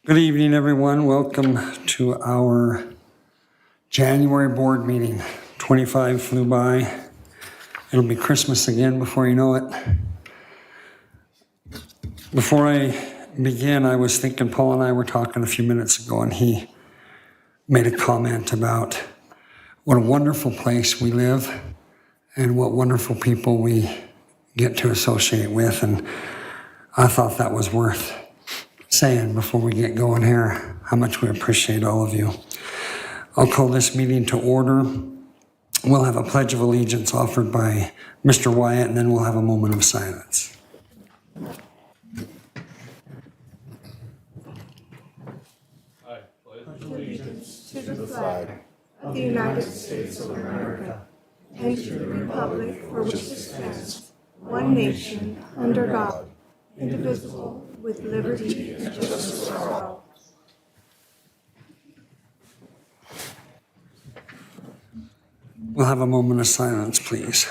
Good evening, everyone. Welcome to our January board meeting. 25 flew by. It'll be Christmas again before you know it. Before I begin, I was thinking Paul and I were talking a few minutes ago, and he made a comment about what a wonderful place we live and what wonderful people we get to associate with. And I thought that was worth saying before we get going here, how much we appreciate all of you. I'll call this meeting to order. We'll have a Pledge of Allegiance offered by Mr. Wyatt, and then we'll have a moment of silence. I pledge allegiance to the flag of the United States of America and to the republic for which it stands, one nation, under God, indivisible, with liberty and justice for all. We'll have a moment of silence, please.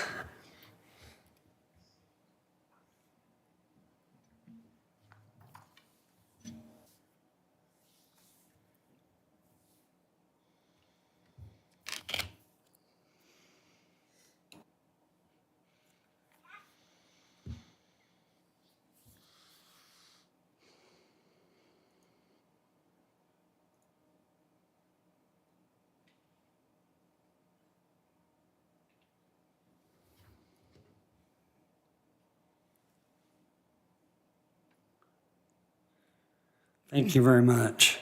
Thank you very much.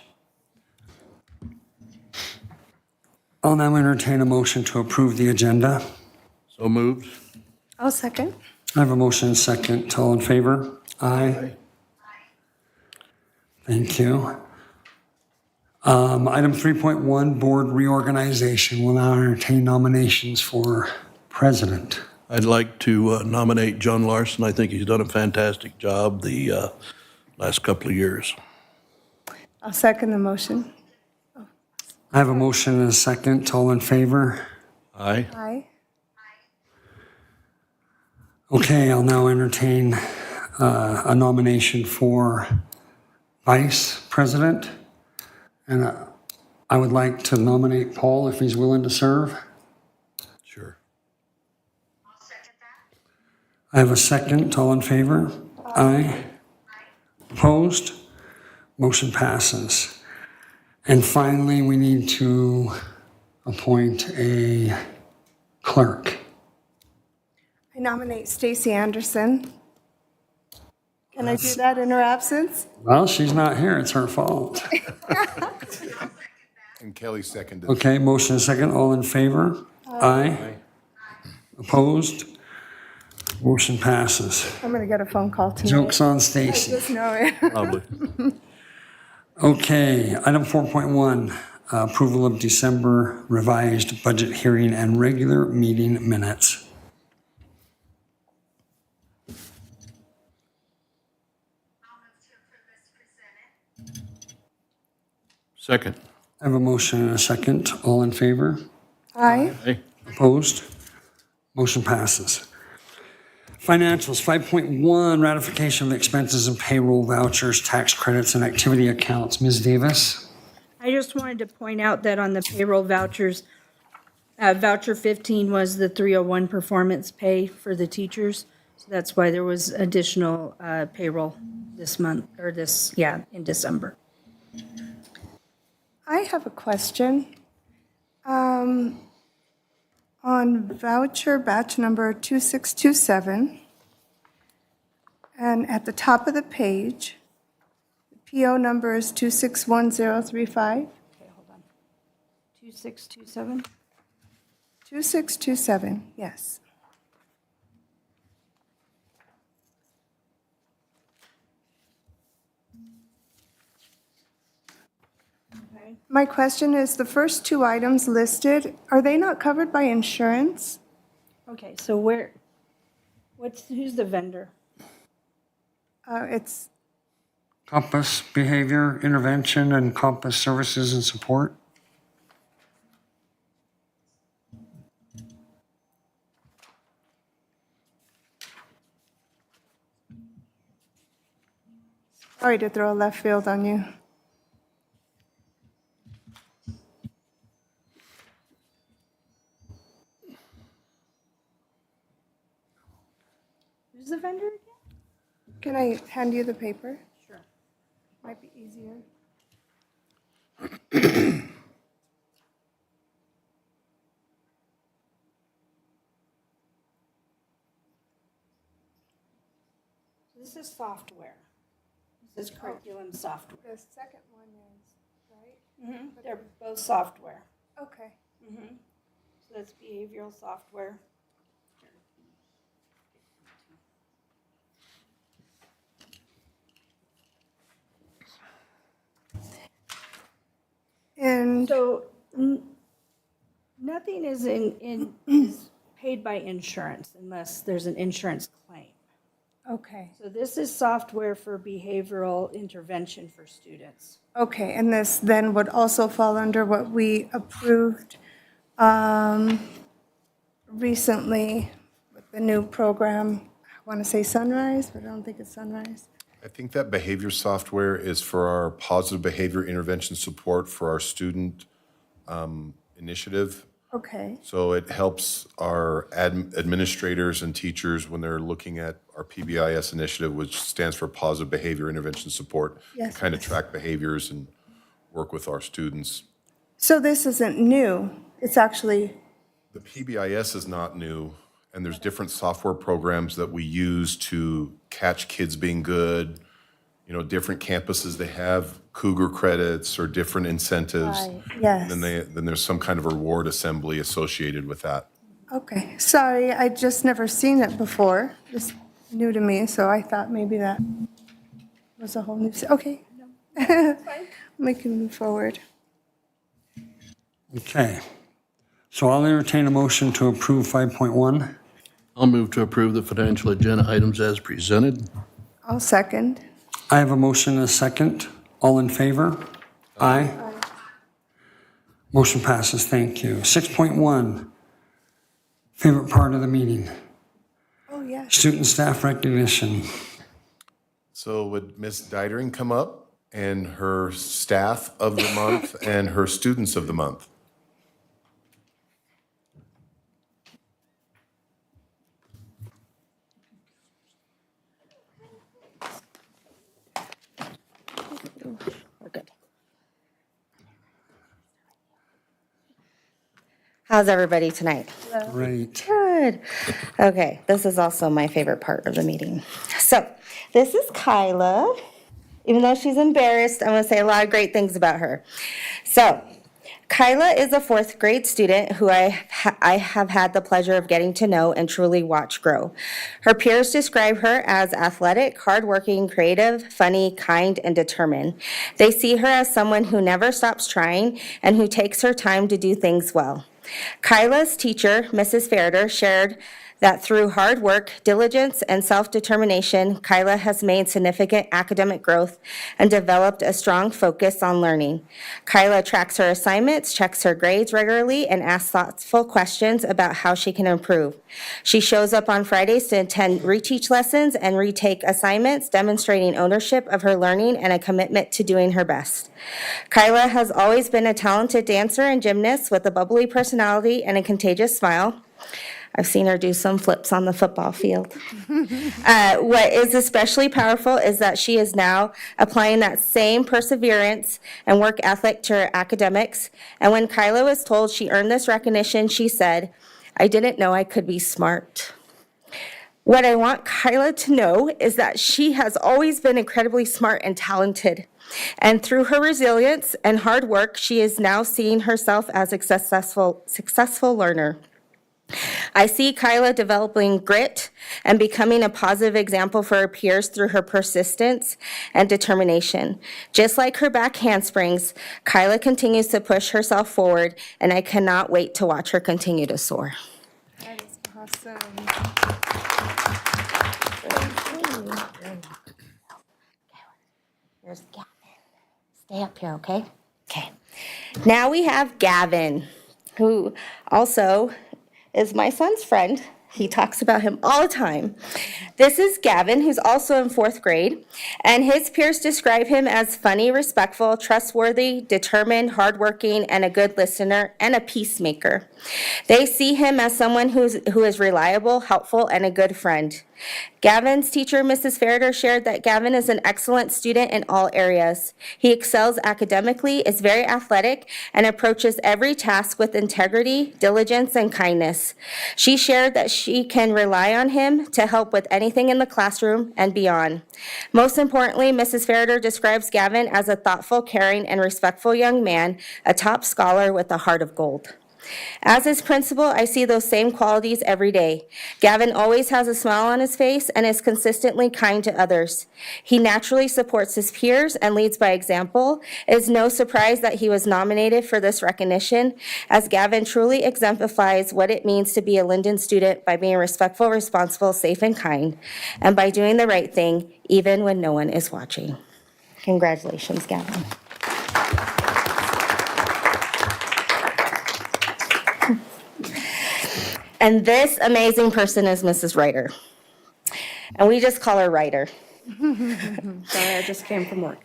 I'll now entertain a motion to approve the agenda. So moved. I'll second. I have a motion and a second. All in favor? Aye. Thank you. Item 3.1, board reorganization. We'll now entertain nominations for president. I'd like to nominate John Larson. I think he's done a fantastic job the last couple of years. I'll second the motion. I have a motion and a second. All in favor? Aye. Aye. Okay, I'll now entertain a nomination for vice president. And I would like to nominate Paul if he's willing to serve. Sure. I have a second. All in favor? Aye. Opposed? Motion passes. And finally, we need to appoint a clerk. I nominate Stacy Anderson. Can I do that in her absence? Well, she's not here. It's her fault. And Kelly seconded. Okay, motion and second. All in favor? Aye. Opposed? Motion passes. I'm going to get a phone call tonight. Joke's on I Stacy. just know it. Probably. Okay, item 4.1, approval of December revised budget hearing and regular meeting minutes. Second. I have a motion and a second. All in favor? Aye. Aye. Opposed? Motion passes. Financials, 5.1, ratification of expenses and payroll vouchers, tax credits, and activity accounts. Ms. Davis? I just wanted to point out that on the payroll vouchers, voucher 15 was the 301 performance pay for the teachers. So that's why there was additional payroll this month, or in December. I have a question. On voucher batch number 2627, and at the top of the page, the PO number is 261035. Okay, hold on. 2627? 2627, yes. My question is, the first two items listed, are they not covered by insurance? Okay, so who's the vendor? It's, Compass Behavior Intervention and Compass Services and Support. sorry to throw a left field on you. Who's the vendor again? Can I hand you the paper? Sure. Might be easier. This is software. This is curriculum software. The second one is, right? They're both software. Okay. So that's behavioral software. And So nothing is is paid by insurance unless there's an insurance claim. okay. So this is software for behavioral intervention for students. Okay, and this then would also fall under what we approved recently with the new program. I want to say Sunrise, but I don't think it's Sunrise. I think that behavior software is for our positive behavior intervention support for our student initiative. Okay, So it helps our administrators and teachers when they're looking at our PBIS initiative, which stands for Positive Behavior Intervention Support. Yes. Kind of track behaviors and work with our students. so this isn't new. It's actually, The PBIS is not new, and there's different software programs that we use to catch kids being good. You know, different campuses, they have Cougar credits or different incentives. Right, yes. Then there's some kind of reward assembly associated with that. okay, sorry, I just never seen it before. It's new to me, so I thought maybe that was a whole new, okay. We can move forward. Okay. So I'll entertain a motion to approve 5.1. I'll move to approve the financial agenda items as presented. I'll second. I have a motion and a second. All in favor? Aye. Motion passes, thank you. 6.1, favorite part of the meeting, Oh, yes. student staff recognition. So would Ms. Dietering come up and her staff of the month and her students of the month? We're good. How's everybody tonight? Great. Good. Okay, this is also my favorite part of the meeting. So, this is Kyla. Even though she's embarrassed, I'm going to say a lot of great things about her. So, Kyla is a fourth grade student who I have had the pleasure of getting to know and truly watch grow. Her peers describe her as athletic, hardworking, creative, funny, kind, and determined. They see her as someone who never stops trying and who takes her time to do things well. Kyla's teacher, Mrs. Ferreter, shared that through hard work, diligence, and self-determination, Kyla has made significant academic growth and developed a strong focus on learning. Kyla tracks her assignments, checks her grades regularly, and asks thoughtful questions about how she can improve. She shows up on Fridays to attend reteach lessons and retake assignments, demonstrating ownership of her learning and a commitment to doing her best. Kyla has always been a talented dancer and gymnast with a bubbly personality and a contagious smile. I've seen her do some flips on the football field. What is especially powerful is that she is now applying that same perseverance and work ethic to her academics. And when Kyla was told she earned this recognition, she said, "I didn't know I could be smart." What I want Kyla to know is that she has always been incredibly smart and talented. And through her resilience and hard work, she is now seeing herself as a successful learner. I see Kyla developing grit and becoming a positive example for her peers through her persistence and determination. Just like her back handsprings, Kyla continues to push herself forward, and I cannot wait to watch her continue to soar. That is awesome. Here's Gavin. Stay up here, okay? Okay. Now we have Gavin, who also is my son's friend, He talks about him all the time. This is Gavin, who's also in 4th grade, and his peers describe him as funny, respectful, trustworthy, determined, hardworking, and a good listener, and a peacemaker. They see him as someone who is reliable, helpful, and a good friend. Gavin's teacher, Mrs. Farrader, shared that Gavin is an excellent student in all areas. He excels academically, is very athletic, and approaches every task with integrity, diligence, and kindness. She shared that she can rely on him to help with anything in the classroom and beyond. Most importantly, Mrs. Farrader describes Gavin as a thoughtful, caring, and respectful young man, a top scholar with a heart of gold. As his principal, I see those same qualities every day. Gavin always has a smile on his face and is consistently kind to others. He naturally supports his peers and leads by example. It is no surprise that he was nominated for this recognition, as Gavin truly exemplifies what it means to be a Linden student by being respectful, responsible, safe, and kind, and by doing the right thing even when no one is watching. Congratulations, Gavin. And this amazing person is Mrs. Ryder. And we just call her Ryder. Sorry, I just came from work.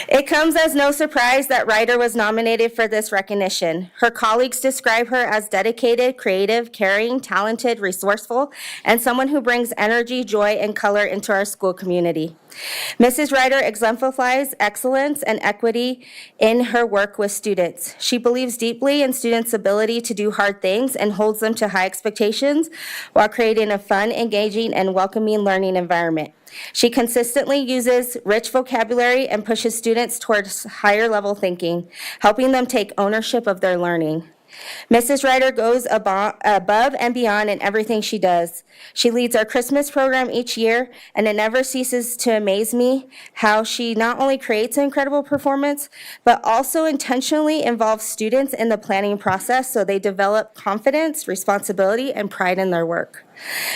It comes as no surprise that Ryder was nominated for this recognition. Her colleagues describe her as dedicated, creative, caring, talented, resourceful, and someone who brings energy, joy, and color into our school community. Mrs. Ryder exemplifies excellence and equity in her work with students. She believes deeply in students' ability to do hard things and holds them to high expectations while creating a fun, engaging, and welcoming learning environment. She consistently uses rich vocabulary and pushes students towards higher level thinking, helping them take ownership of their learning. Mrs. Ryder goes above and beyond in everything she does. She leads our Christmas program each year, and it never ceases to amaze me how she not only creates an incredible performance, but also intentionally involves students in the planning process so they develop confidence, responsibility, and pride in their work.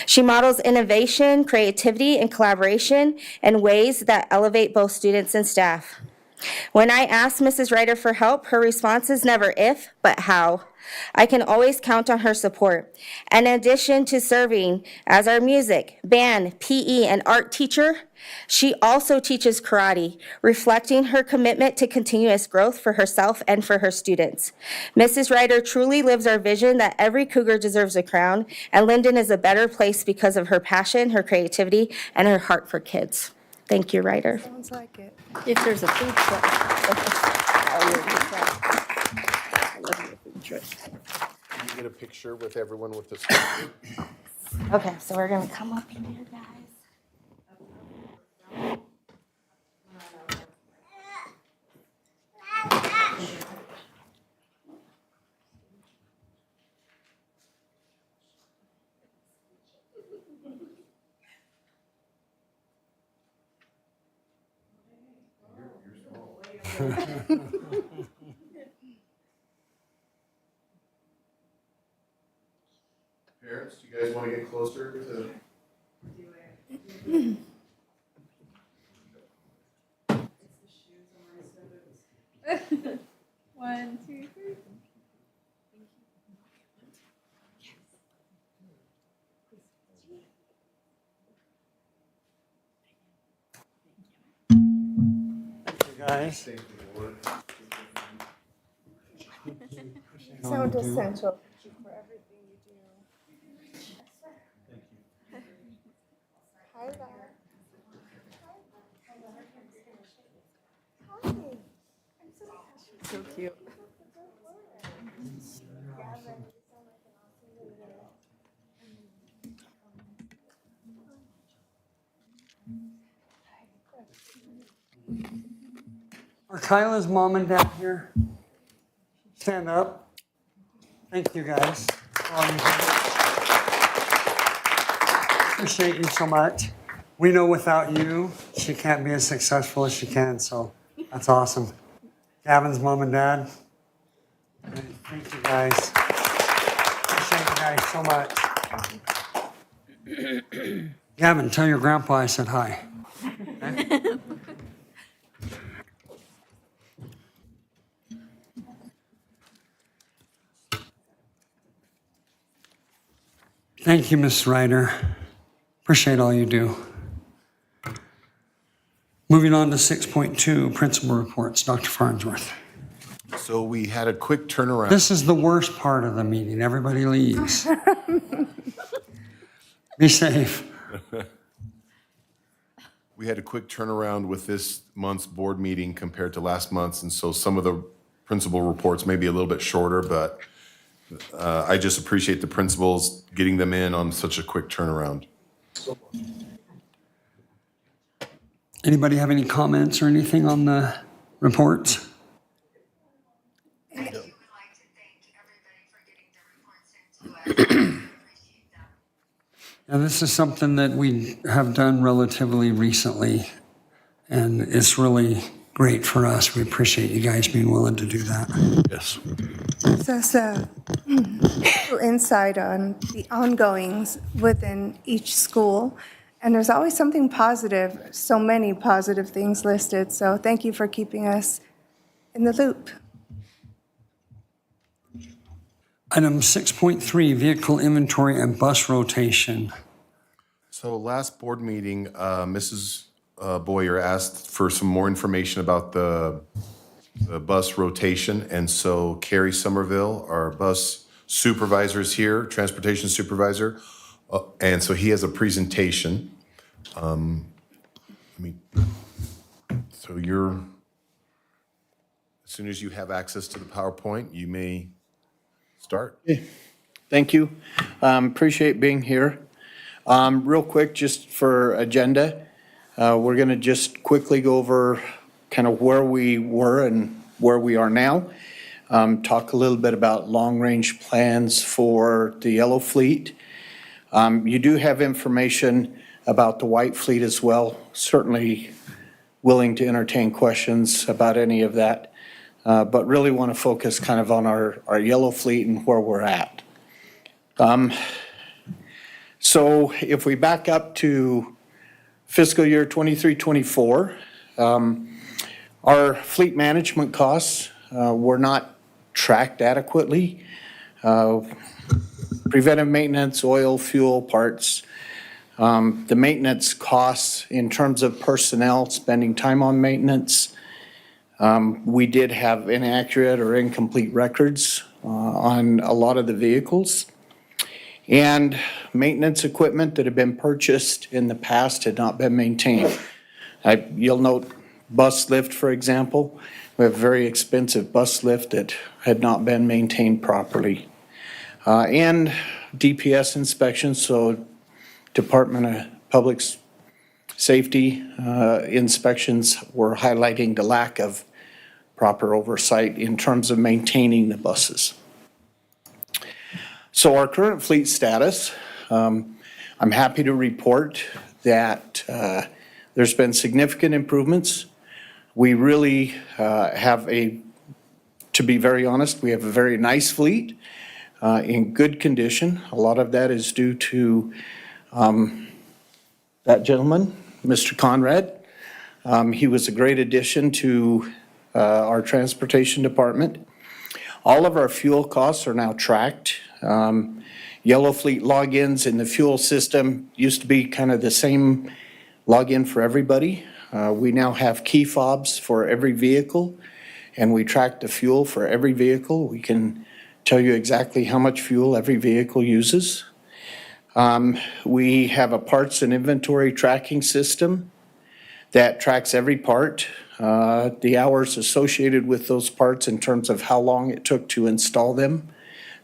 She models innovation, creativity, and collaboration in ways that elevate both students and staff. When I ask Mrs. Ryder for help, her response is never if, but how. I can always count on her support. In addition to serving as our music, band, PE, and art teacher, she also teaches karate, reflecting her commitment to continuous growth for herself and for her students. Mrs. Ryder truly lives our vision that every Cougar deserves a crown, and Linden is a better place because of her passion, her creativity, and her heart for kids. Thank you, Ryder. Sounds like it. If there's a food truck. I love your food truck. Can you get a picture with everyone with this? Okay, so we're gonna come up here, guys. Parents, do you guys want to get closer to? One, two, three. Guys, Sound essential for everything you do. Hi there. Hi. I'm so cute. are Kyla's mom and dad here? Stand up. Thank you, guys. Appreciate you so much. We know without you, she can't be as successful as she can, so that's awesome. Gavin's mom and dad. Thank you, guys. Appreciate you guys so much. Gavin, tell your grandpa I said hi. Okay? Thank you, Ms. Ryder. Appreciate all you do. Moving on to 6.2, principal reports. Dr. Farnsworth. So we had a quick turnaround. This is the worst part of the meeting. Everybody leaves. Be safe. We had a quick turnaround with this month's board meeting compared to last month's, and so some of the principal reports may be a little bit shorter, but I just appreciate the principals getting them in on such a quick turnaround. Anybody have any comments or anything on the reports? I would like to thank everybody for getting their reports into us. I appreciate that. Now, this is something that we have done relatively recently, and it's really great for us. We appreciate you guys being willing to do that. Yes. Just a little insight on the ongoings within each school. And there's always something positive, so many positive things listed. So thank you for keeping us in the loop. Item 6.3, vehicle inventory and bus rotation. So last board meeting, Mrs. Boyer asked for some more information about the bus rotation, and so Carrie Somerville, our bus supervisor, is here, transportation supervisor, and so he has a presentation. So as soon as you have access to the PowerPoint, you may start. Thank you. Appreciate being here. Real quick, just for agenda, we're going to just quickly go over kind of where we were and where we are now. Talk a little bit about long-range plans for the yellow fleet. You do have information about the white fleet as well. Certainly willing to entertain questions about any of that. But really want to focus kind of on our yellow fleet and where we're at. So if we back up to fiscal year 23-24, our fleet management costs were not tracked adequately. Preventive maintenance, oil, fuel, parts. The maintenance costs in terms of personnel spending time on maintenance. We did have inaccurate or incomplete records on a lot of the vehicles. And maintenance equipment that had been purchased in the past had not been maintained. You'll note bus lift, for example. We have a very expensive bus lift that had not been maintained properly. And DPS inspections, so Department of Public Safety inspections were highlighting the lack of proper oversight in terms of maintaining the buses. So our current fleet status, I'm happy to report that there's been significant improvements. We really to be very honest, we have a very nice fleet in good condition. A lot of that is due to that gentleman, Mr. Conrad. He was a great addition to our transportation department. All of our fuel costs are now tracked. Yellow fleet logins in the fuel system used to be kind of the same login for everybody. We now have key fobs for every vehicle, and we track the fuel for every vehicle. We can tell you exactly how much fuel every vehicle uses. We have a parts and inventory tracking system that tracks every part, the hours associated with those parts in terms of how long it took to install them,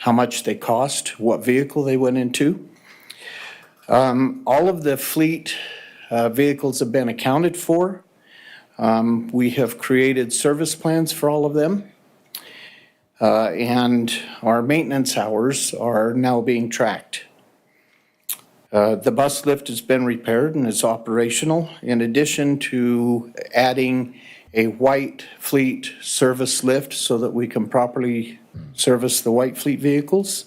how much they cost, what vehicle they went into. All of the fleet vehicles have been accounted for. We have created service plans for all of them. And our maintenance hours are now being tracked. The bus lift has been repaired and is operational, in addition to adding a white fleet service lift so that we can properly service the white fleet vehicles.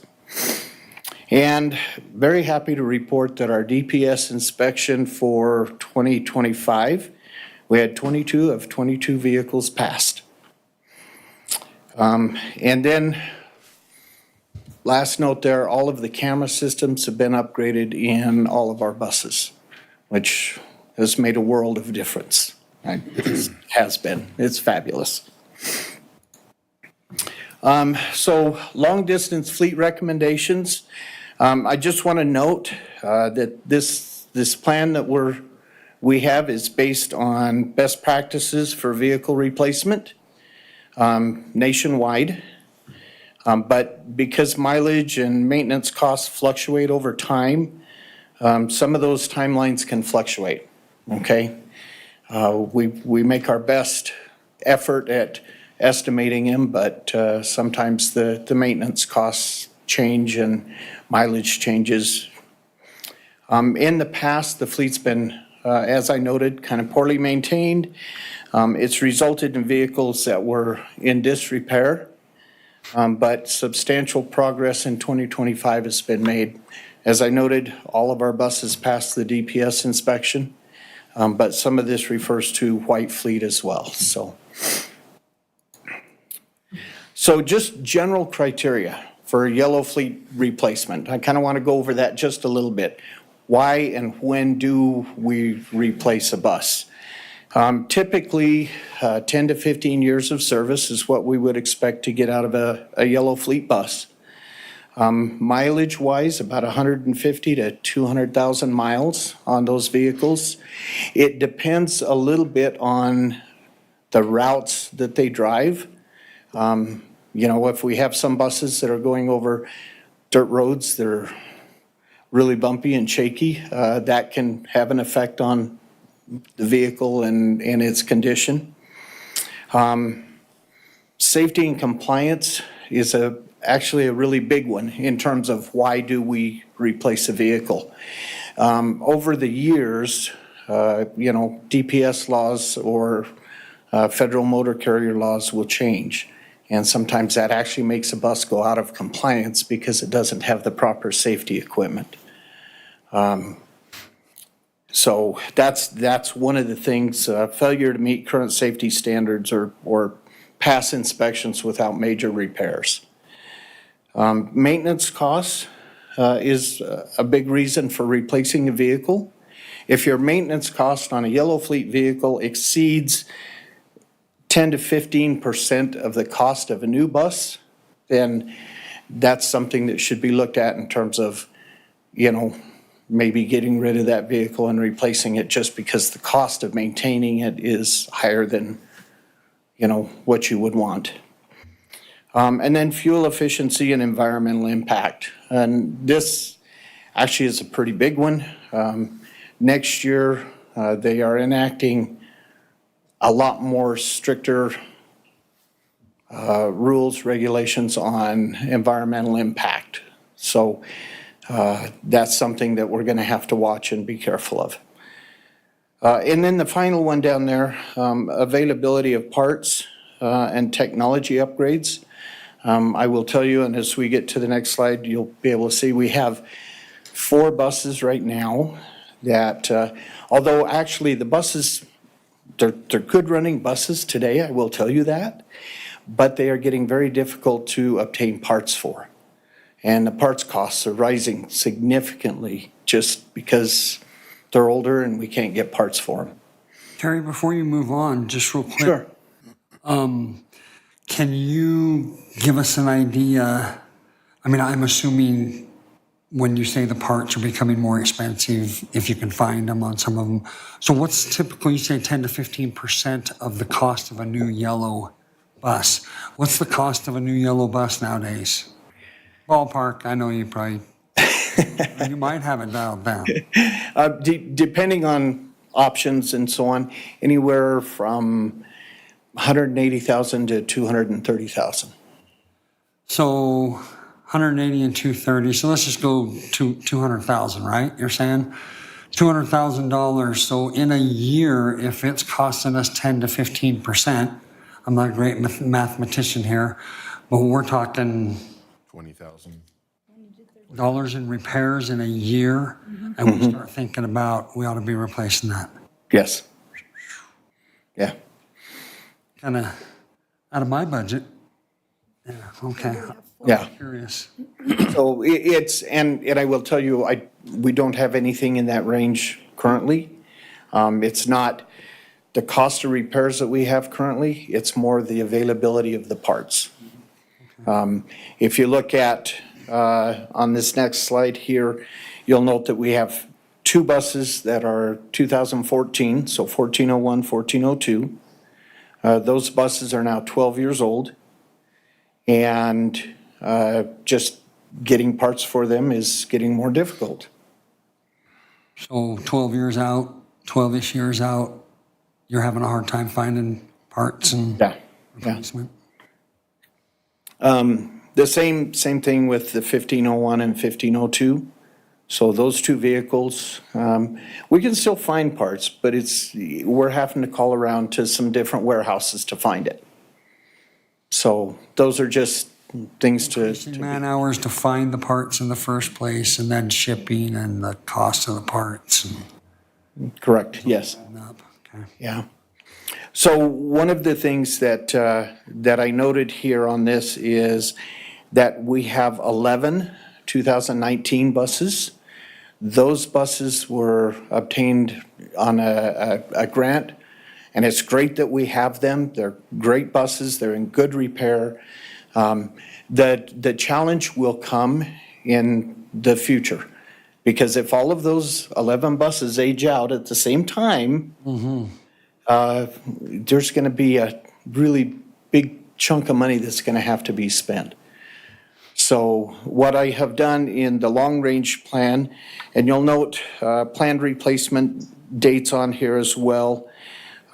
And very happy to report that our DPS inspection for 2025, we had 22 of 22 vehicles passed. And then Last note there, all of the camera systems have been upgraded in all of our buses, which has made a world of difference. It has been. It's fabulous. So long-distance fleet recommendations. I just want to note that this plan that we have is based on best practices for vehicle replacement nationwide. But because mileage and maintenance costs fluctuate over time, some of those timelines can fluctuate, okay? We make our best effort at estimating them, but sometimes the maintenance costs change and mileage changes. In the past, the fleet's been, as I noted, kind of poorly maintained. It's resulted in vehicles that were in disrepair. But substantial progress in 2025 has been made. As I noted, all of our buses passed the DPS inspection, but some of this refers to white fleet as well, So just general criteria for yellow fleet replacement. I kind of want to go over that just a little bit. Why and when do we replace a bus? Typically, 10 to 15 years of service is what we would expect to get out of a yellow fleet bus. Mileage-wise, about 150 to 200,000 miles on those vehicles. It depends a little bit on the routes that they drive. You know, if we have some buses that are going over dirt roads that are really bumpy and shaky, that can have an effect on the vehicle and its condition. Safety and compliance is actually a really big one in terms of why do we replace a vehicle. Over the years, you know, DPS laws or federal motor carrier laws will change. And sometimes that actually makes a bus go out of compliance because it doesn't have the proper safety equipment. So that's one of the things, failure to meet current safety standards or pass inspections without major repairs. Maintenance costs is a big reason for replacing a vehicle. If your maintenance cost on a yellow fleet vehicle exceeds 10 to 15% of the cost of a new bus, then that's something that should be looked at in terms of, you know, maybe getting rid of that vehicle and replacing it just because the cost of maintaining it is higher than, you know, what you would want. And then fuel efficiency and environmental impact. And this actually is a pretty big one. Next year, they are enacting a lot more stricter rules, regulations on environmental impact. So that's something that we're going to have to watch and be careful of. And then the final one down there, availability of parts and technology upgrades. I will tell you, and as we get to the next slide, you'll be able to see we have 4 buses right now that, although actually the buses, they're good running buses today, I will tell you that, but they are getting very difficult to obtain parts for. And the parts costs are rising significantly just because they're older and we can't get parts for them. Terry, before you move on, just real quick. Sure. Can you give us an idea? I mean, I'm assuming when you say the parts are becoming more expensive, if you can find them on some of them. So what's typically, you say 10 to 15% of the cost of a new yellow bus? What's the cost of a new yellow bus nowadays? Ballpark, I know you probably, you might have it dialed down. Depending on options and so on, anywhere from $180,000 to $230,000. So 180 and 230, so let's just go to 200,000, right? You're saying $200,000. So in a year, if it's costing us 10 to 15%, I'm not a great mathematician here, but we're talking 20,000. dollars in repairs in a year, and we start thinking about we ought to be replacing that. Yes. Yeah. Kind of out of my budget. Yeah, okay. Yeah. Curious. So it's, and I will tell you, we don't have anything in that range currently. It's not the cost of repairs that we have currently, it's more the availability of the parts. If you look at, on this next slide here, you'll note that we have 2 buses that are 2014, so 1401, 1402. Those buses are now 12 years old. And just getting parts for them is getting more difficult. So 12 years out, 12-ish years out, you're having a hard time finding parts and Yeah. replacement? The same thing with the 1501 and 1502. So those 2 vehicles, we can still find parts, but we're having to call around to some different warehouses to find it. So those are just things to Man hours to find the parts in the first place, and then shipping and the cost of the parts and correct, yes. up. Okay. Yeah. So one of the things that I noted here on this is that we have 11 2019 buses. Those buses were obtained on a grant, and it's great that we have them. They're great buses. They're in good repair. The challenge will come in the future, because if all of those 11 buses age out at the same time, there's going to be a really big chunk of money that's going to have to be spent. So what I have done in the long-range plan, and you'll note planned replacement dates on here as well,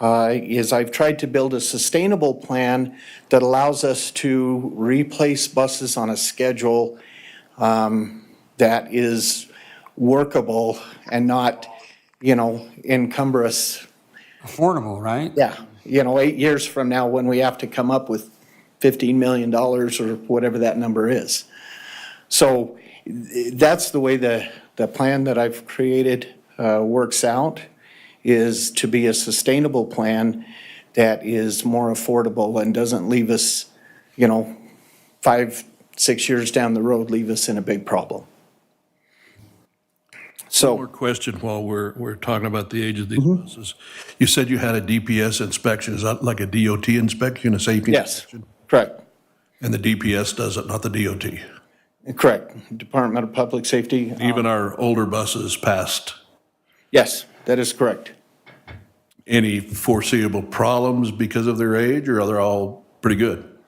is I've tried to build a sustainable plan that allows us to replace buses on a schedule that is workable and not, encumbrous. Affordable, right? Yeah, 8 years from now, when we have to come up with $15 million or whatever that number is. So that's the way the plan that I've created works out, is to be a sustainable plan that is more affordable and doesn't leave us, 5, 6 years down the road, leave us in a big problem. One more question while we're talking about the age of these buses. You said you had a DPS inspection. Is that like a DOT inspection, a safety Yes, inspection? correct. And the DPS does it, not the DOT? Correct. Department of Public Safety. Even our older buses passed. Yes, that is correct. Any foreseeable problems because of their age, or are they all pretty good?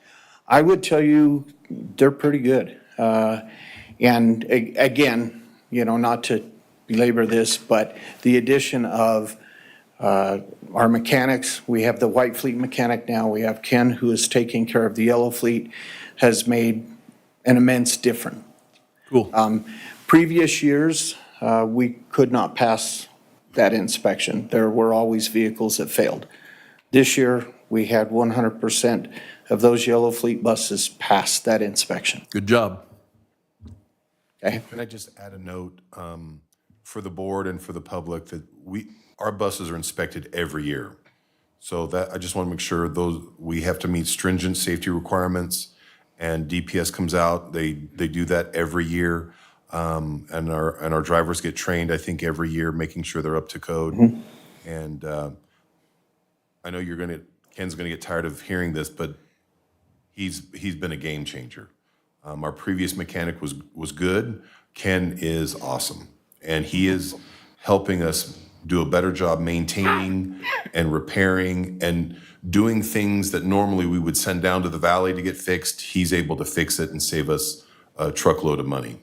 I would tell you they're pretty good. And again, not to belabor this, but the addition of our mechanics, we have the White Fleet mechanic now, we have Ken, who is taking care of the Yellow Fleet, has made an immense difference. Cool. Previous years, we could not pass that inspection. There were always vehicles that failed. This year, we had 100% of those Yellow Fleet buses pass that inspection. Good job. Okay? Can I just add a note for the board and for the public that our buses are inspected every year. So that, I just want to make sure we have to meet stringent safety requirements, and DPS comes out, they do that every year. And our drivers get trained, I think, every year, making sure they're up to code. And I know Ken's gonna get tired of hearing this, but he's been a game changer. Our previous mechanic was good. Ken is awesome, and he is helping us do a better job maintaining and repairing and doing things that normally we would send down to the valley to get fixed. He's able to fix it and save us a truckload of money.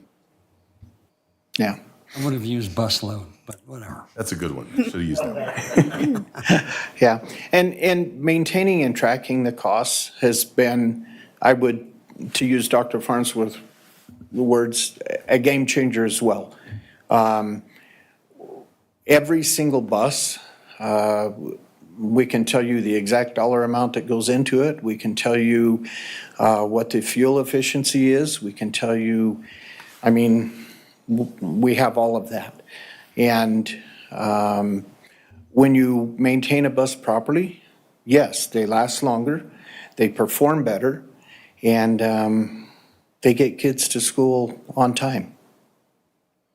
Yeah. I would have used busload, but whatever. That's a good one. Should have used that one. Yeah, and maintaining and tracking the costs has been, to use Dr. Farnsworth's words, a game changer as well. Every single bus, we can tell you the exact dollar amount that goes into it. We can tell you what the fuel efficiency is. We can tell you, we have all of that. And when you maintain a bus properly, yes, they last longer, they perform better, and they get kids to school on time.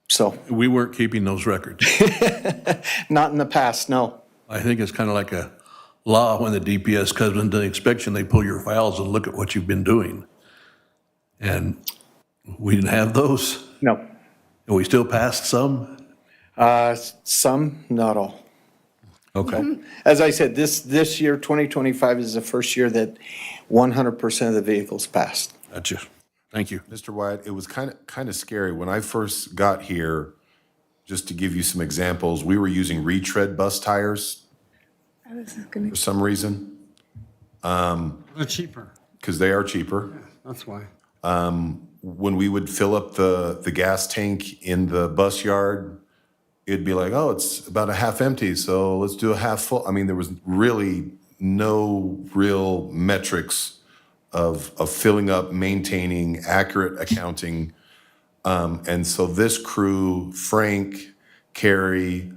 So, We weren't keeping those records. not in the past, no. I think it's kind of like a law when the DPS comes into the inspection, they pull your files and look at what you've been doing. And we didn't have those, No. and we still passed some. Some, not all. Okay. As I said, this year, 2025 is the first year that 100% of the vehicles passed. Gotcha. Thank you. Mr. Wyatt, it was kind of scary. When I first got here, just to give you some examples, we were using retread bus tires I was gonna for some reason, They're cheaper, because they are cheaper. that's why. When we would fill up the gas tank in the bus yard, it'd be like, oh, it's about a half empty, so let's do a half full. I mean, there was really no real metrics of filling up, maintaining, accurate accounting. And so this crew, Frank, Carrie,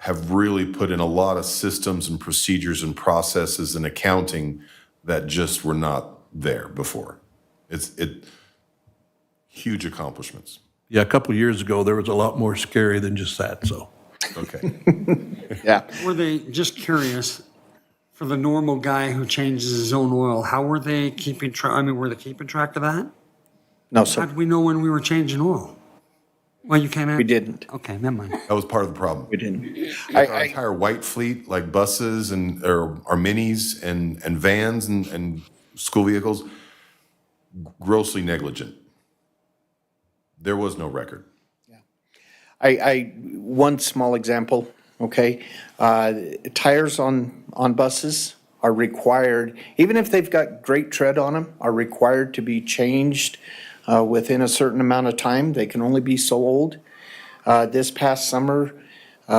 have really put in a lot of systems and procedures and processes and accounting that just were not there before. Huge accomplishments. Yeah, a couple of years ago, there was a lot more scary than just that, so. Okay. Yeah. Were they, just curious, for the normal guy who changes his own oil, how were they keeping track, I mean, were they keeping track of that? No, How sir, did we know when we were changing oil? Well, you can't. we didn't. Okay, never mind. That was part of the problem. We didn't. Our entire white fleet, like buses and, or our minis and vans and school vehicles, grossly negligent. There was no record. One small example, okay? Tires on buses are required, even if they've got great tread on them, are required to be changed within a certain amount of time. They can only be so old. This past summer,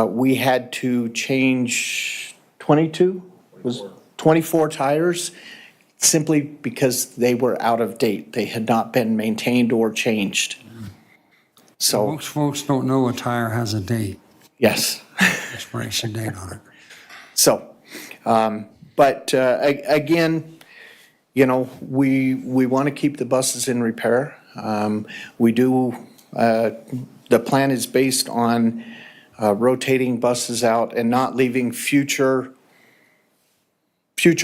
we had to change 24 tires simply because they were out of date. They had not been maintained or changed. So, Most folks don't know a tire has a date, yes. expiration date on it. So, but again, you know, we want to keep the buses in repair. We do, the plan is based on rotating buses out and not leaving future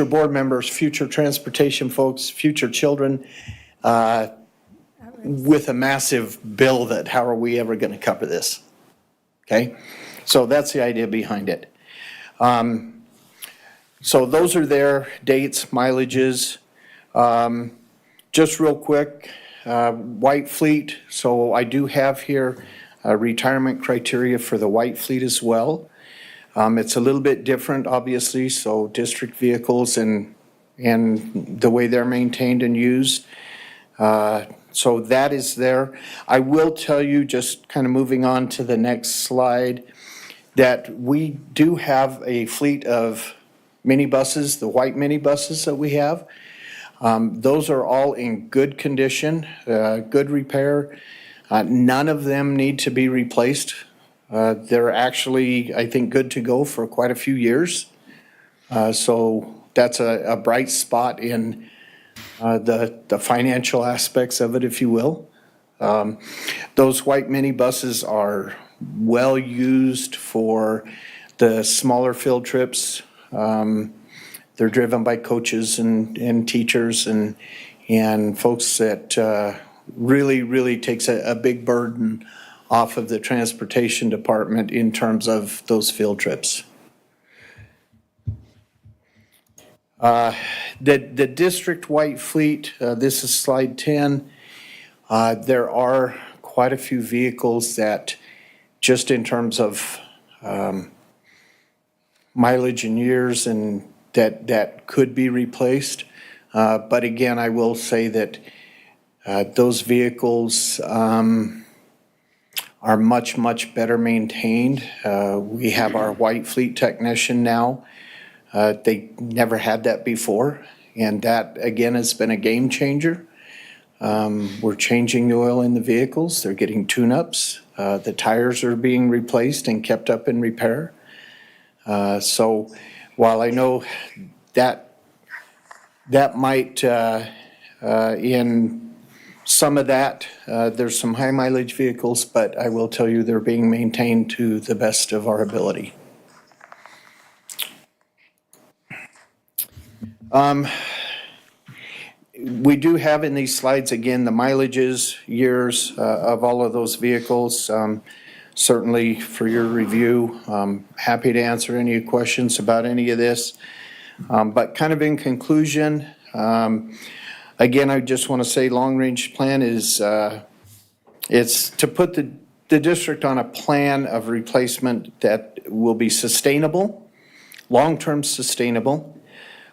board members, future transportation folks, future children with a massive bill that how are we ever going to cover this? Okay? So that's the idea behind it. So those are their dates, mileages. Just real quick, White Fleet. So I do have here retirement criteria for the White Fleet as well. It's a little bit different, obviously, so district vehicles and the way they're maintained and used. So that is there. I will tell you, just kind of moving on to the next slide, that we do have a fleet of minibuses, the white minibuses that we have. Those are all in good condition, good repair. None of them need to be replaced. They're actually, I think, good to go for quite a few years. So that's a bright spot in the financial aspects of it, if you will. Those white minibuses are well used for the smaller field trips. They're driven by coaches and teachers and folks that really takes a big burden off of the transportation department in terms of those field trips. The district white fleet, this is slide 10. There are quite a few vehicles that, just in terms of mileage and years, and that could be replaced. But again, I will say that those vehicles are much better maintained. We have our white fleet technician now. They never had that before, and that, again, has been a game changer. We're changing the oil in the vehicles. They're getting tune-ups. The tires are being replaced and kept up in repair. So while I know that might, in Some of that, there's some high mileage vehicles, but I will tell you they're being maintained to the best of our ability. We do have in these slides, again, the mileages, years of all of those vehicles. Certainly for your review, happy to answer any questions about any of this. But kind of in conclusion, again, I just want to say long-range plan is, it's to put the district on a plan of replacement that will be sustainable, long-term sustainable,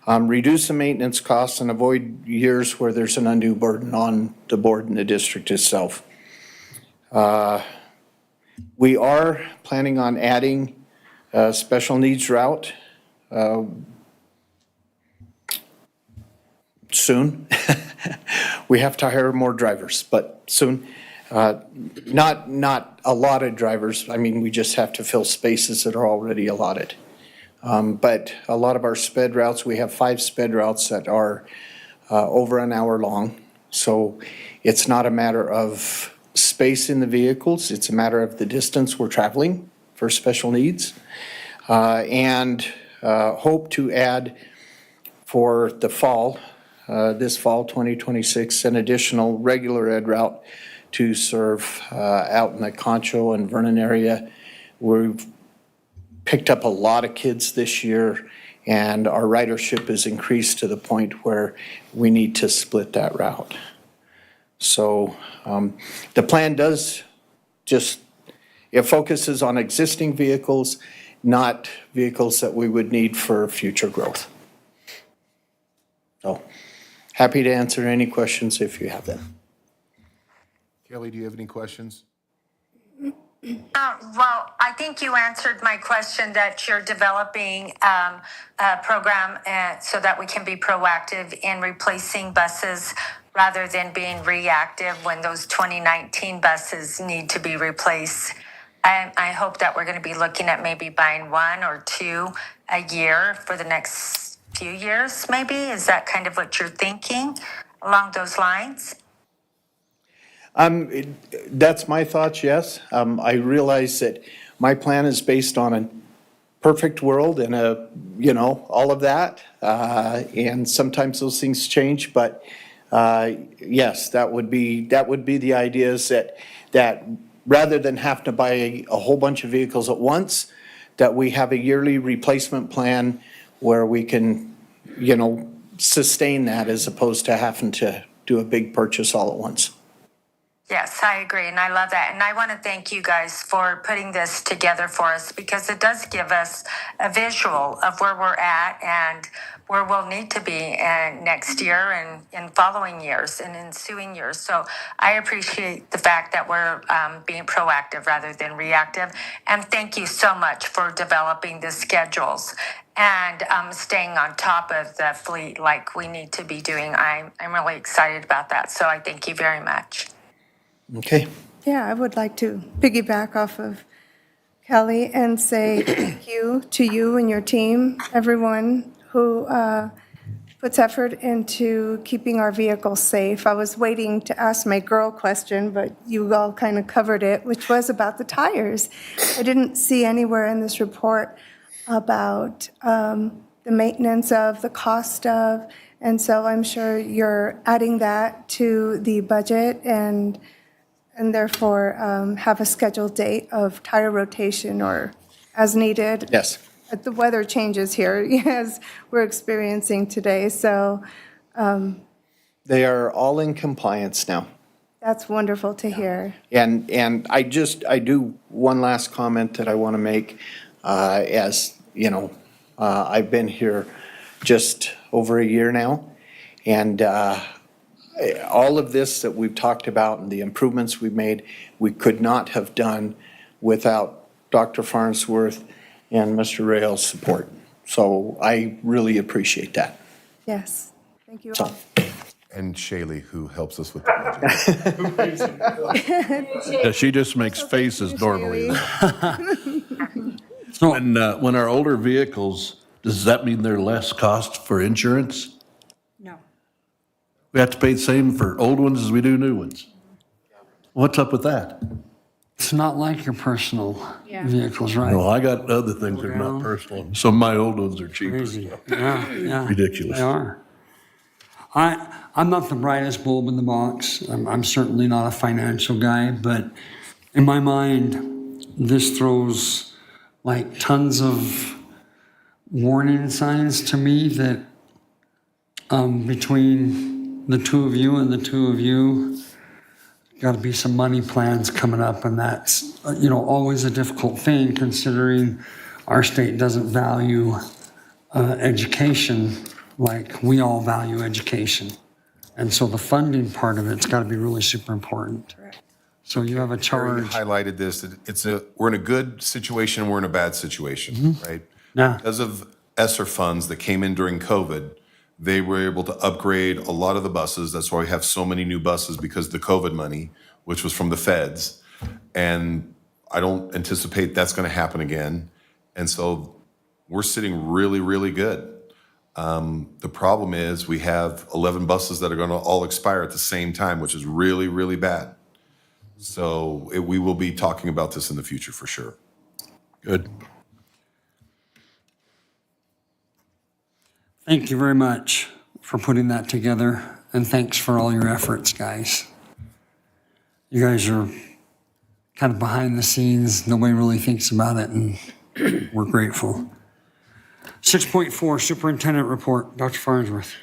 reduce the maintenance costs and avoid years where there's an undue burden on the board and the district itself. We are planning on adding a special needs route soon. We have to hire more drivers, but soon. Not a lot of drivers. I mean, we just have to fill spaces that are already allotted. But a lot of our sped routes, we have 5 sped routes that are over an hour long. So it's not a matter of space in the vehicles, it's a matter of the distance we're traveling for special needs. And hope to add for the fall, this fall 2026, an additional regular ed route to serve out in the Concho and Vernon area. We've picked up a lot of kids this year, and our ridership has increased to the point where we need to split that route. So the plan does just, it focuses on existing vehicles, not vehicles that we would need for future growth. So happy to answer any questions if you have them. Kelly, do you have any questions? Well, I think you answered my question that you're developing a program so that we can be proactive in replacing buses rather than being reactive when those 2019 buses need to be replaced. I hope that we're going to be looking at maybe buying 1 or 2 a year for the next few years, maybe? Is that kind of what you're thinking along those lines? That's my thoughts, yes. I realize that my plan is based on a perfect world and all of that. And sometimes those things change, but yes, that would be the idea, is that rather than have to buy a whole bunch of vehicles at once, that we have a yearly replacement plan where we can, sustain that as opposed to having to do a big purchase all at once. Yes, I agree, and I love that. And I want to thank you guys for putting this together for us, because it does give us a visual of where we're at and where we'll need to be next year and in following years and ensuing years. So I appreciate the fact that we're being proactive rather than reactive. And thank you so much for developing the schedules and staying on top of the fleet like we need to be doing. I'm really excited about that. So I thank you very much. Okay. Yeah, I would like to piggyback off of Kelly and say thank you to you and your team, everyone who puts effort into keeping our vehicles safe. I was waiting to ask my girl question, but you all kind of covered it, which was about the tires. I didn't see anywhere in this report about the maintenance of, the cost of, and so I'm sure you're adding that to the budget and therefore have a scheduled date of tire rotation or as needed. Yes. The weather changes here, as we're experiencing today, so They are all in compliance now. that's wonderful to hear. And I do one last comment that I want to make. As you know, I've been here just over a year now, and all of this that we've talked about and the improvements we've made, we could not have done without Dr. Farnsworth and Mr. Rail's support. So I really appreciate that. Yes, thank you So, all. And Shaylee, who helps us with the budget. Yeah, she just makes faces normally. So, When our older vehicles, does that mean they're less cost for insurance? No. We have to pay the same for old ones as we do new ones. What's up with that? It's not like your personal vehicles, right? Well, I got other things that are not personal. Some of my old ones are cheaper. Crazy. Yeah, yeah. Ridiculous. They are. I'm not the brightest bulb in the box. I'm certainly not a financial guy, but in my mind, this throws like tons of warning signs to me that between the two of you, got to be some money plans coming up, and that's always a difficult thing considering our state doesn't value education like we all value education, and so the funding part of it's got to be really super important. So you have a Terry charge. highlighted this, we're in a good situation, we're in a bad situation, right? Yeah. Because of ESSER funds that came in during COVID, they were able to upgrade a lot of the buses. That's why we have so many new buses, because of the COVID money, which was from the feds. And I don't anticipate that's going to happen again. And so we're sitting really, really good. The problem is we have 11 buses that are going to all expire at the same time, which is really, really bad. So we will be talking about this in the future for sure. Good. Thank you very much for putting that together, and thanks for all your efforts, guys. You guys are kind of behind the scenes. Nobody really thinks about it, and we're grateful. 6.4, Superintendent Report. Dr. Farnsworth.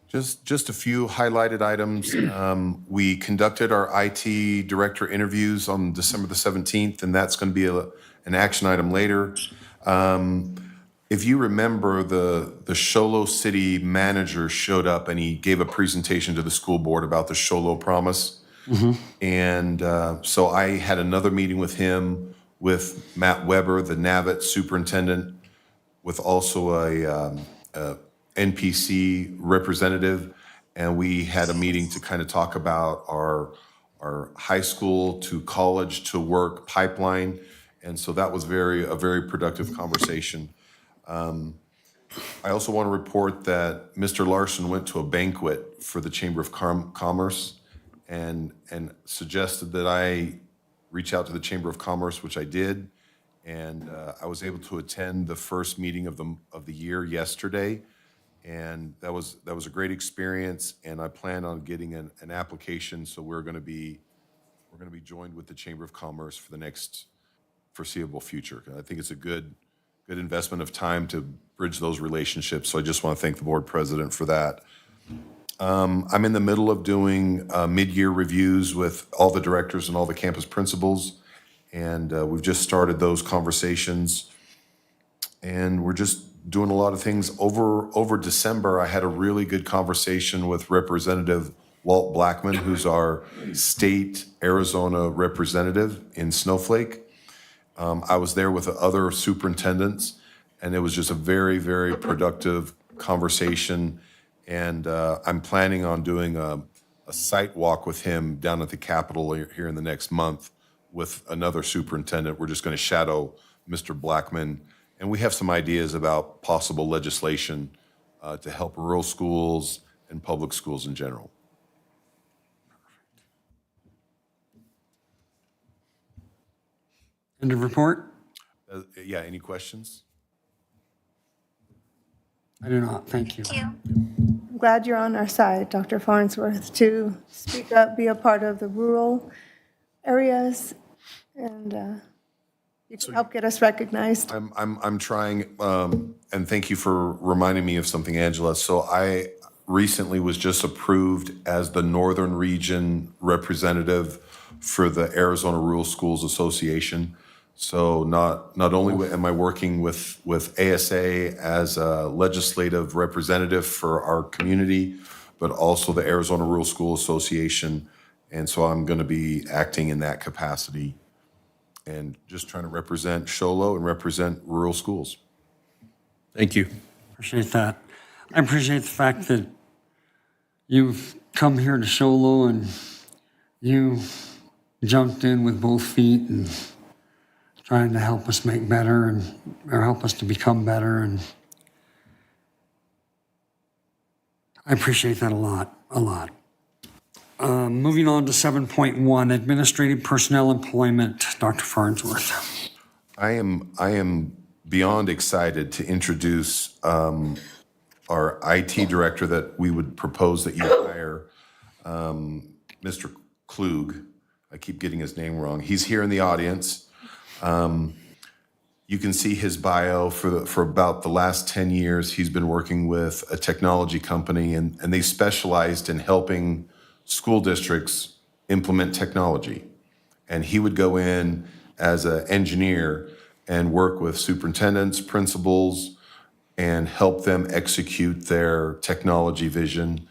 Just a few highlighted items. We conducted our IT director interviews on December the 17th, and that's going to be an action item later. If you remember, the Show Low City manager showed up and he gave a presentation to the school board about the Show Low Promise. And so I had another meeting with him, with Matt Weber, the NAVIT superintendent, with also a NPC representative, and we had a meeting to kind of talk about our high school to college to work pipeline. And so that was a very productive conversation. I also want to report that Mr. Larson went to a banquet for the Chamber of Commerce and suggested that I reach out to the Chamber of Commerce, which I did. And I was able to attend the first meeting of the year yesterday. And that was a great experience, and I plan on getting an application, so we're going to be joined with the Chamber of Commerce for the next foreseeable future. I think it's a good investment of time to bridge those relationships, so I just want to thank the board president for that. I'm in the middle of doing mid-year reviews with all the directors and all the campus principals, and we've just started those conversations, and we're just doing a lot of things. Over December, I had a really good conversation with Representative Walt Blackman, who's our state Arizona representative in Snowflake. I was there with the other superintendents, and it was just a very, very productive conversation. And I'm planning on doing a site walk with him down at the Capitol here in the next month with another superintendent. We're just going to shadow Mr. Blackman. And we have some ideas about possible legislation to help rural schools and public schools in general. End of report? Yeah, any questions? I do not. Thank you. I'm glad you're on our side, Dr. Farnsworth, to speak up, be a part of the rural areas, and you can help get us recognized. I'm trying, and thank you for reminding me of something, Angela. So I recently was just approved as the Northern Region representative for the Arizona Rural Schools Association. So not only am I working with ASA as a legislative representative for our community, but also the Arizona Rural School Association. And so I'm going to be acting in that capacity and just trying to represent Show Low and represent rural schools. Thank you. Appreciate that. I appreciate the fact that you've come here to Show Low and you jumped in with both feet and trying to help us make better or help us to become better. And I appreciate that a lot, a lot. Moving on to 7.1, administrative personnel employment, Dr. Farnsworth. I am beyond excited to introduce our IT director that we would propose that you hire, Mr. Klug. I keep getting his name wrong. He's here in the audience. You can see his bio for about the last 10 years. He's been working with a technology company, and they specialized in helping school districts implement technology. And he would go in as an engineer and work with superintendents, principals, and help them execute their technology vision.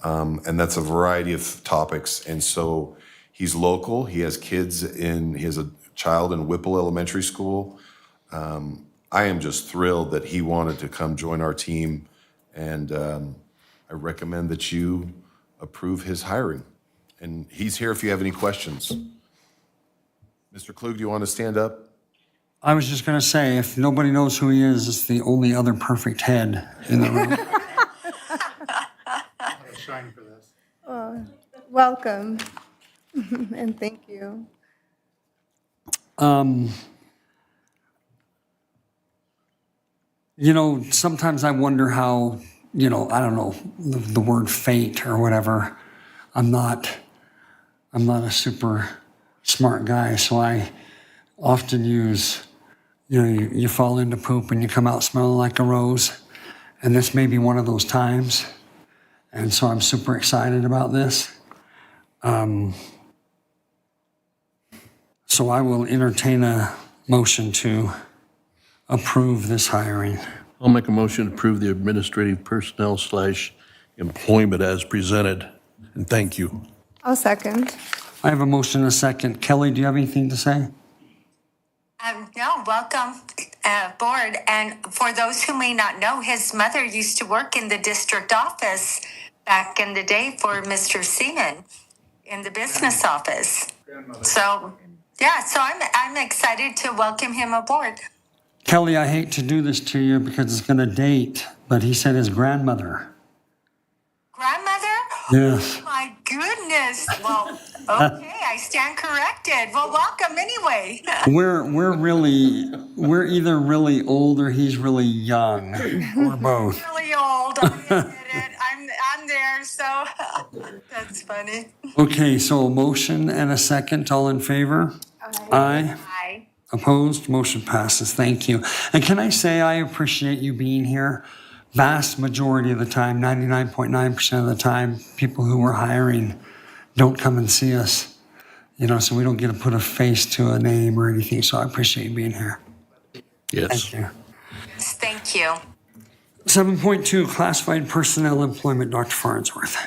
And that's a variety of topics. And so he's local. He has he has a child in Whipple Elementary School. I am just thrilled that he wanted to come join our team. And I recommend that you approve his hiring. And he's here if you have any questions. Mr. Klug, do you want to stand up? I was just going to say, if nobody knows who he is, it's the only other perfect head in the room. Welcome, and thank you. Sometimes I wonder how, I don't know, the word fate or whatever. I'm not a super smart guy, so I often use, you fall into poop and you come out smelling like a rose. And this may be one of those times. And so I'm super excited about this. So I will entertain a motion to approve this hiring. I'll make a motion to approve the administrative personnel / employment as presented. And thank you. I'll second. I have a motion and a second. Kelly, do you have anything to say? No, welcome board. And for those who may not know, his mother used to work in the district office back in the day for Mr. Seaman in the business office. So, yeah, so I'm excited to welcome him aboard. Kelly, I hate to do this to you because it's going to date, but he said his grandmother. Grandmother? Yes. My goodness. Well, okay, I stand corrected. Well, welcome anyway. We're either really old or he's really young, or both. Really old. I admit it. I'm there, so that's funny. Okay, so a motion and a second. All in favor? Aye. Hi. Opposed? Motion passes. Thank you. And can I say I appreciate you being here? Vast majority of the time, 99.9% of the time, people who we're hiring don't come and see us. So we don't get to put a face to a name or anything. So I appreciate you being here. Yes. Thank you. Yes, thank you. 7.2, classified personnel employment, Dr. Farnsworth.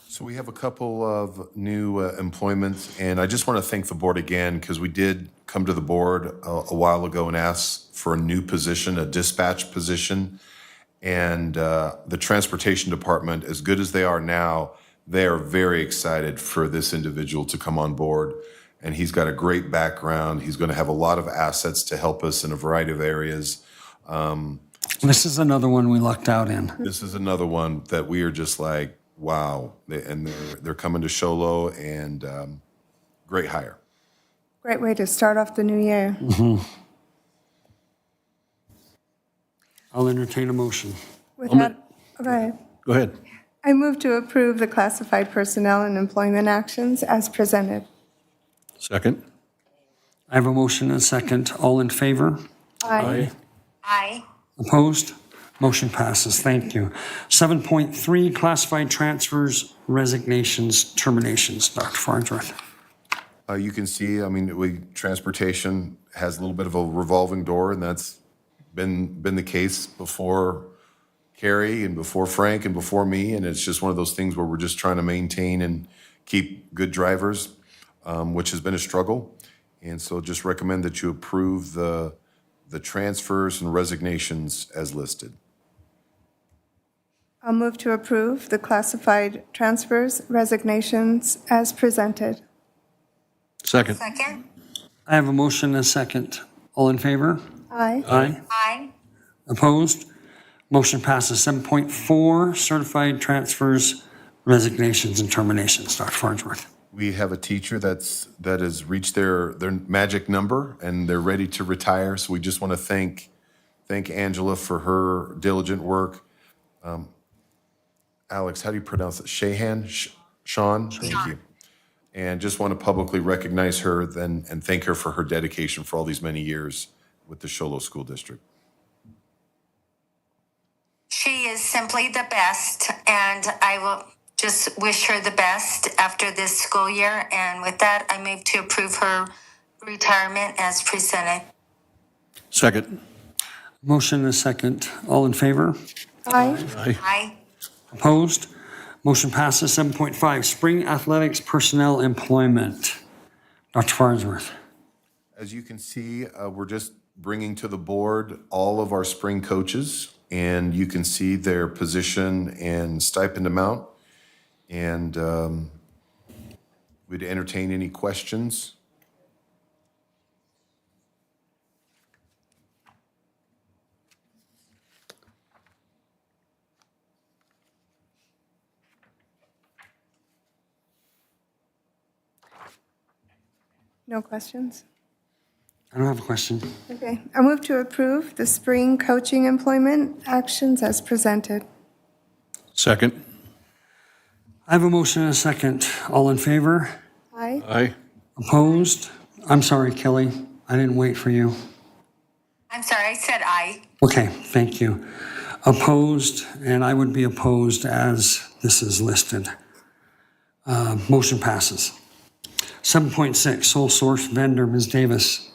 So we have a couple of new employments, and I just want to thank the board again because we did come to the board a while ago and ask for a new position, a dispatch position. And the transportation department, as good as they are now, they are very excited for this individual to come on board. And he's got a great background. He's going to have a lot of assets to help us in a variety of areas. This is another one we lucked out in. This is another one that we are just like, wow. They're coming to Sholo, and great hire. Great way to start off the new year. I'll entertain a motion. With that, okay. Go ahead. I move to approve the classified personnel and employment actions as presented. Second. I have a motion and a second. All in favor? Aye. Hi. Opposed? Motion passes. Thank you. 7.3, classified transfers, resignations, terminations. Dr. Farnsworth. You can see, transportation has a little bit of a revolving door, and that's been the case before Carrie and before Frank and before me, and it's just one of those things where we're just trying to maintain and keep good drivers, which has been a struggle. And so just recommend that you approve the transfers and resignations as listed. I'll move to approve the classified transfers, resignations as presented. Second. Second. I have a motion and a second. All in favor? Aye. Aye. Hi. Opposed? Motion passes. 7.4, certified transfers, resignations and terminations, Dr. Farnsworth. We have a teacher that has reached their magic number and they're ready to retire. So we just want to thank Angela for her diligent work. Alex, how do you pronounce it? Sean? Thank you. And just want to publicly recognize her then and thank her for her dedication for all these many years with the Show Low School District. She is simply the best, and I will just wish her the best after this school year. And with that, I move to approve her retirement as presented. Second. Motion and a second. All in favor? Aye. Aye. Aye. Opposed? Motion passes. 7.5, spring athletics personnel employment. Dr. Farnsworth. As you can see, we're just bringing to the board all of our spring coaches, and you can see their position and stipend amount. And we'd entertain any questions. No questions? I don't have a question. Okay. I move to approve the spring coaching employment actions as presented. Second. I have a motion and a second. All in favor? Aye. Aye. Opposed? I'm sorry, Kelly. I didn't wait for you. I'm sorry, I said aye. Okay, thank you. Opposed, and I would be opposed as this is listed. Motion passes. 7.6, sole source vendor, Ms. Davis.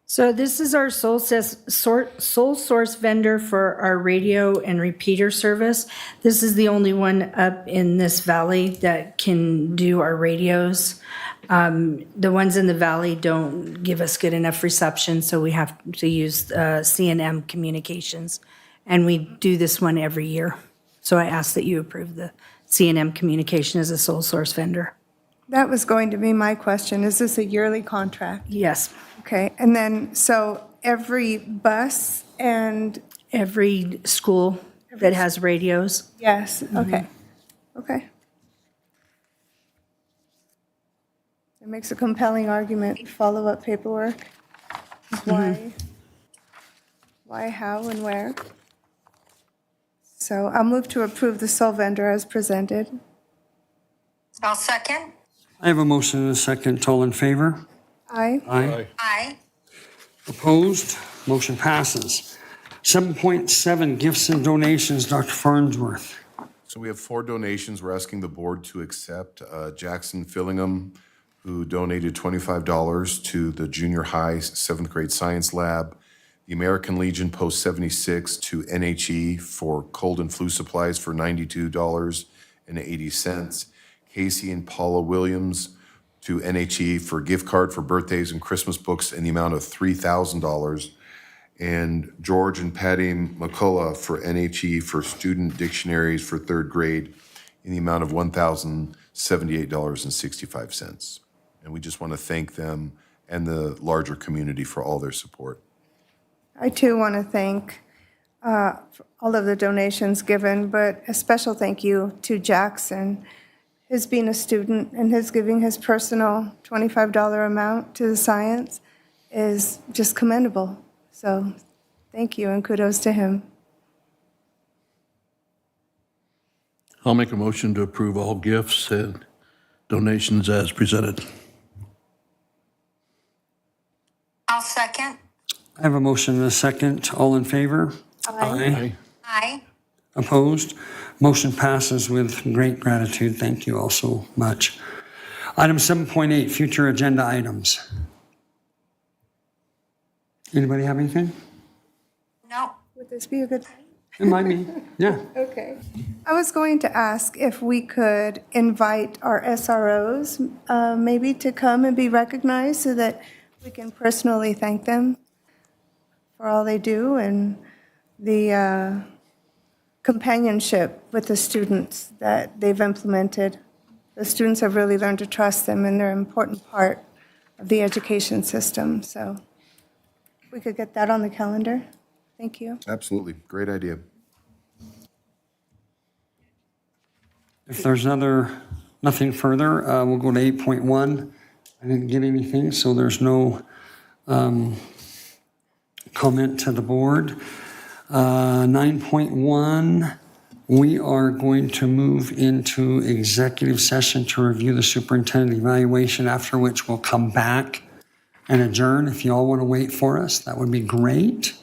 So this is our sole source vendor for our radio and repeater service. This is the only one up in this valley that can do our radios. The ones in the valley don't give us good enough reception, so we have to use C&M Communications. And we do this one every year. So I ask that you approve the C&M Communication as a sole source vendor. That was going to be my question. Is this a yearly contract? Yes, Okay. And then, so every bus and, every school that has radios. yes, okay. Okay. It makes a compelling argument, follow-up paperwork. Why, how, and where? So I'll move to approve the sole vendor as presented. I'll second. I have a motion and a second. All in favor? Aye. Aye. Aye. Opposed? Motion passes. 7.7, gifts and donations, Dr. Farnsworth. So we have 4 donations we're asking the board to accept. Jackson Fillingham, who donated $25 to the junior high 7th grade science lab. The American Legion Post 76 to NHE for cold and flu supplies for $92.80. Casey and Paula Williams to NHE for gift card for birthdays and Christmas books in the amount of $3,000. And George and Patty McCullough for NHE for student dictionaries for 3rd grade in the amount of $1,078.65. And we just want to thank them and the larger community for all their support. I too want to thank for all of the donations given, but a special thank you to Jackson. His being a student and his giving his personal $25 amount to the science is just commendable. So thank you and kudos to him. I'll make a motion to approve all gifts and donations as presented. I'll second. I have a motion and a second. All in favor? Aye. Aye. Opposed? Motion passes with great gratitude. Thank you all so much. Item 7.8, future agenda items. Anybody have anything? No. Would this be a good time? It might be. Yeah. Okay. I was going to ask if we could invite our SROs maybe to come and be recognized so that we can personally thank them for all they do and the companionship with the students that they've implemented. The students have really learned to trust them, and they're an important part of the education system. So if we could get that on the calendar. Thank you. Absolutely. Great idea. If there's nothing further, we'll go to 8.1. I didn't get anything, so there's no comment to the board. 9.1, we are going to move into executive session to review the superintendent evaluation, after which we'll come back and adjourn. If you all want to wait for us, that would be great.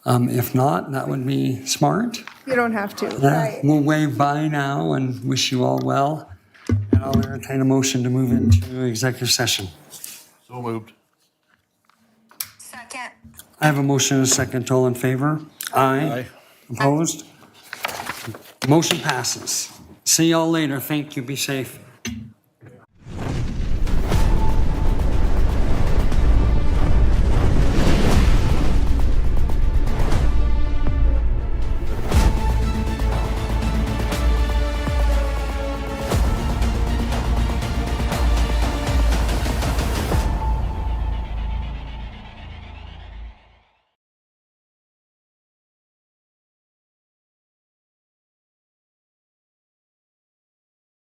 If not, that would be smart. You don't have to. Yeah, we'll wave bye now and wish you all well. And I'll entertain a motion to move into executive session. So moved. Second. I have a motion and a second. All in favor? Aye. Opposed? Motion passes. See y'all later. Thank you. Be safe.